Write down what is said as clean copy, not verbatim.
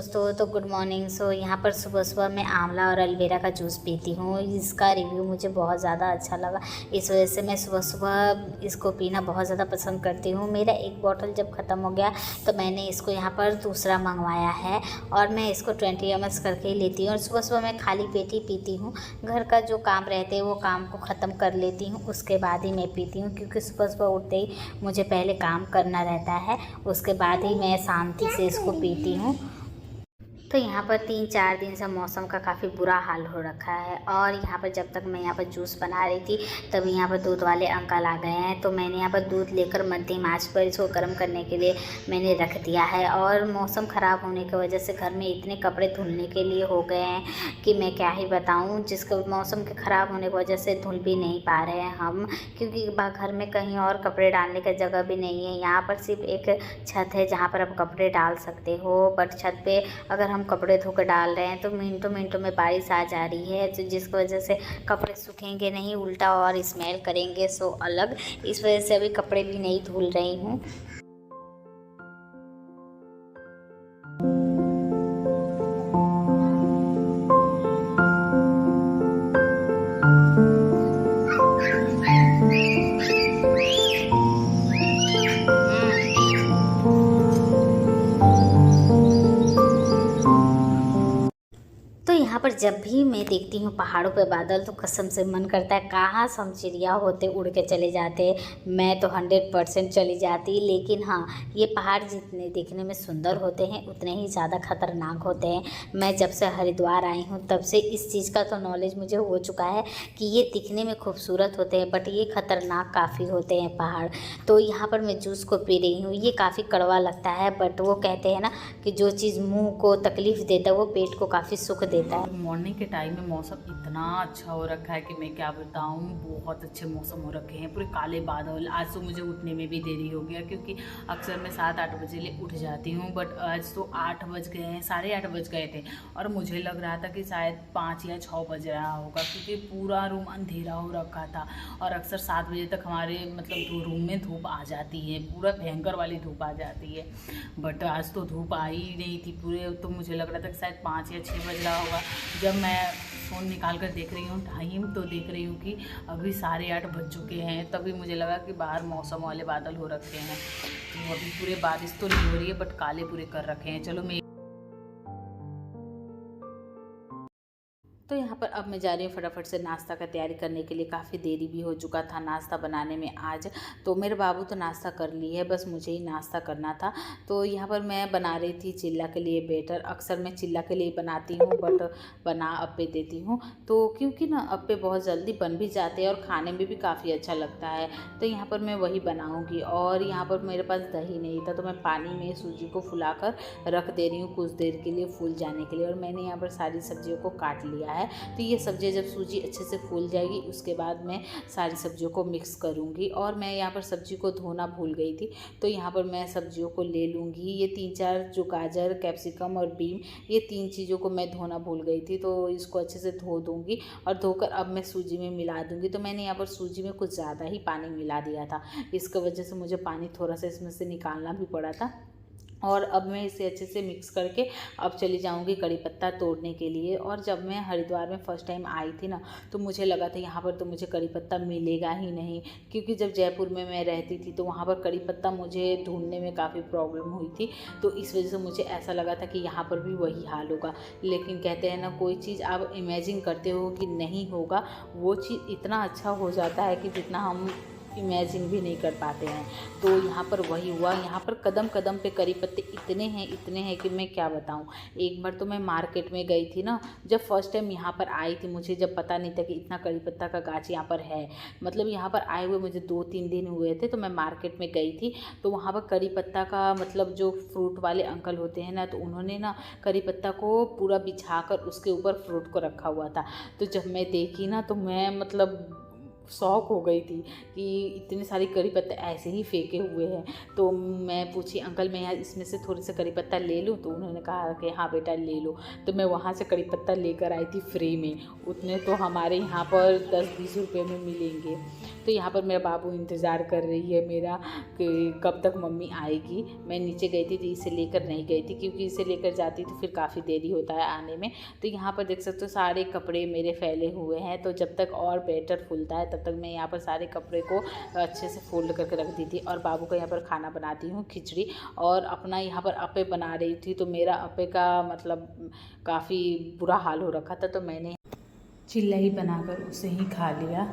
दोस्तों, तो good morning. यहाँ पर सुबह-सुबह मैं आंवला और एलोवेरा का जूस पीती हूँ। इसका रिव्यू मुझे बहुत ज़्यादा अच्छा लगा। इस वजह से मैं सुबह-सुबह इसको पीना बहुत ज़्यादा पसंद करती हूँ। मेरा एक बॉटल जब ख़त्म हो गया तो मैंने इसको यहाँ पर दूसरा मँगवाया है और मैं इसको 20 ml करके ही लेती हूँ और सुबह-सुबह मैं खाली पेट ही पीती हूँ। घर का जो काम रहते हैं वो काम को ख़त्म कर लेती हूँ, उसके बाद ही मैं पीती हूँ, क्योंकि सुबह-सुबह उठते ही मुझे पहले काम करना रहता है, उसके बाद ही मैं शांति से इसको पीती हूँ। तो यहाँ पर 3-4 दिन से मौसम का काफ़ी बुरा हाल हो रखा है और यहाँ पर जब तक मैं यहाँ पर जूस बना रही थी तभी यहाँ पर दूध वाले अंकल आ गए हैं। तो मैंने यहाँ पर दूध लेकर मध्यम आंच पर इसको गर्म करने के लिए मैंने रख दिया है। और मौसम ख़राब होने की वजह से घर में इतने कपड़े धुलने के लिए हो गए हैं कि मैं क्या ही बताऊँ। जिसको मौसम के ख़राब होने की वजह से धुल भी नहीं पा रहे हैं हम, क्योंकि घर में कहीं और कपड़े डालने का जगह भी नहीं है। यहाँ पर सिर्फ एक छत है जहाँ पर आप कपड़े डाल सकते हो, बट छत पे अगर हम कपड़े धो कर डाल रहे हैं तो मिनटों मिनटों में बारिश आ जा रही है, तो जिसकी वजह से कपड़े सूखेंगे नहीं, उल्टा और स्मेल करेंगे सो अलग। इस वजह से अभी कपड़े भी नहीं धुल रही हूँ। तो यहाँ पर जब भी मैं देखती हूँ पहाड़ों पे बादल तो कसम से मन करता है कहाँ हम चिड़िया होते उड़ के चले जाते। मैं तो 100% चली जाती। लेकिन हाँ, ये पहाड़ जितने देखने में सुंदर होते हैं उतने ही ज़्यादा खतरनाक होते हैं। मैं जब से हरिद्वार आई हूँ तब से इस चीज़ का तो नॉलेज मुझे हो चुका है कि ये दिखने में खूबसूरत होते हैं बट ये खतरनाक काफ़ी होते हैं पहाड़। तो यहाँ पर मैं जूस को पी रही हूँ, ये काफ़ी कड़वा लगता है बट वो कहते हैं ना कि जो चीज़ मुँह को तकलीफ़ देता है वो पेट को काफ़ी सुख देता है। मॉर्निंग के टाइम में मौसम इतना अच्छा हो रखा है कि मैं क्या बताऊँ। बहुत अच्छे मौसम हो रखे हैं, पूरे काले बादल। आज तो मुझे उठने में भी देरी हो गया क्योंकि अक्सर मैं 7-8 बजे ले उठ जाती हूँ, बट आज तो 8 बज गए हैं, 8:30 बज गए थे और मुझे लग रहा था कि शायद 5 या 6 बज रहा होगा क्योंकि पूरा रूम अंधेरा हो रखा था। और अक्सर 7 बजे तक हमारे मतलब रूम में धूप आ जाती है, पूरा भयंकर वाली धूप आ जाती है, बट आज तो धूप आई ही नहीं थी पूरे। तो मुझे लग रहा था कि शायद 5 या 6 बज रहा होगा। जब मैं फ़ोन निकाल कर देख रही हूँ टाइम, तो देख रही हूँ कि अभी 8:30 बज चुके हैं। तभी मुझे लगा कि बाहर मौसम वाले बादल हो रखे हैं, तो अभी पूरे बारिश तो नहीं हो रही है बट काले पूरे कर रखे हैं। चलो मैं तो यहाँ पर अब मैं जा रही हूँ फटाफट से नाश्ता का तैयारी करने के लिए। काफ़ी देरी भी हो चुका था नाश्ता बनाने में आज। तो मेरे बाबू तो नाश्ता कर ली है, बस मुझे ही नाश्ता करना था। तो यहाँ पर मैं बना रही थी चिल्ला के लिए बैटर। अक्सर मैं चिल्ला के लिए बनाती हूँ बट बना अप्पे देती हूँ, तो क्योंकि ना अप्पे बहुत जल्दी बन भी जाते हैं और खाने में भी काफ़ी अच्छा लगता है। तो यहाँ पर मैं वही बनाऊँगी। और यहाँ पर मेरे पास दही नहीं था तो मैं पानी में सूजी को फुला कर रख दे रही हूँ कुछ देर के लिए फूल जाने के लिए। और मैंने यहाँ पर सारी सब्जियों को काट लिया है। तो ये सब्जियाँ जब सूजी अच्छे से फूल जाएगी उसके बाद मैं सारी सब्जियों को मिक्स करूँगी। और मैं यहाँ पर सब्जी को धोना भूल गई थी, तो यहाँ पर मैं सब्जियों को ले लूँगी। ये 3-4 जो गाजर, कैप्सिकम और बीन, ये 3 चीज़ों को मैं धोना भूल गई थी, तो इसको अच्छे से धो दूँगी और धोकर अब मैं सूजी में मिला दूँगी। तो मैंने यहाँ पर सूजी में कुछ ज़्यादा ही पानी मिला दिया था, इसकी वजह से मुझे पानी थोड़ा सा इसमें से निकालना भी पड़ा था। और अब मैं इसे अच्छे से मिक्स करके अब चली जाऊंगी कड़ी पत्ता तोड़ने के लिए। और जब मैं हरिद्वार में फ़र्स्ट टाइम आई थी ना, तो मुझे लगा था यहाँ पर तो मुझे कड़ी पत्ता मिलेगा ही नहीं, क्योंकि जब जयपुर में मैं रहती थी तो वहाँ पर कड़ी पत्ता मुझे ढूंढने में काफ़ी प्रॉब्लम हुई थी। तो इस वजह से मुझे ऐसा लगा था कि यहाँ पर भी वही हाल होगा। लेकिन कहते हैं ना, कोई चीज़ आप इमेजिन करते हो कि नहीं होगा, वो चीज़ इतना अच्छा हो जाता है कि जितना हम इमेजिन भी नहीं कर पाते हैं। तो यहाँ पर वही हुआ। यहाँ पर कदम कदम पे करी पत्ते इतने हैं कि मैं क्या बताऊँ। एक बार तो मैं मार्केट में गई थी ना, जब फर्स्ट टाइम यहाँ पर आई थी, मुझे जब पता नहीं था कि इतना करी पत्ता का गाछ यहाँ पर है। मतलब यहाँ पर आए हुए मुझे 2-3 दिन हुए थे, तो मैं मार्केट में गई थी। तो वहाँ पर करी पत्ता का मतलब जो फ्रूट वाले अंकल होते हैं ना, तो उन्होंने ना करी पत्ता को पूरा बिछा कर उसके ऊपर फ्रूट को रखा हुआ था। तो जब मैं देखी ना, तो मैं मतलब शौक हो गई थी कि इतने सारी करी पत्ता ऐसे ही फेंके हुए हैं। तो मैं पूछी, अंकल मैं यहाँ इसमें से थोड़ी सा करी पत्ता ले लूँ? तो उन्होंने कहा कि हाँ बेटा ले लो। तो मैं वहाँ से करी पत्ता लेकर आई थी फ्री में। उतने तो हमारे यहाँ पर 10-20 रुपये में मिलेंगे। तो यहाँ पर मेरा बाबू इंतज़ार कर रही है मेरा कि कब तक मम्मी आएगी। मैं नीचे गई थी तो इसे लेकर नहीं गई थी, क्योंकि इसे लेकर जाती तो फिर काफ़ी देरी होता है आने में। तो यहाँ पर देख सकते हो सारे कपड़े मेरे फैले हुए हैं। तो जब तक और बैटर फूलता है तब तक मैं यहाँ पर सारे कपड़े को अच्छे से फोल्ड करके रख दी थी। और बाबू का यहाँ पर खाना बनाती हूँ, खिचड़ी, और अपना यहाँ पर अप्पे बना रही थी। तो मेरा अप्पे का मतलब काफ़ी बुरा हाल हो रखा था, तो मैंने चिल्ला ही बनाकर उसे ही खा लिया।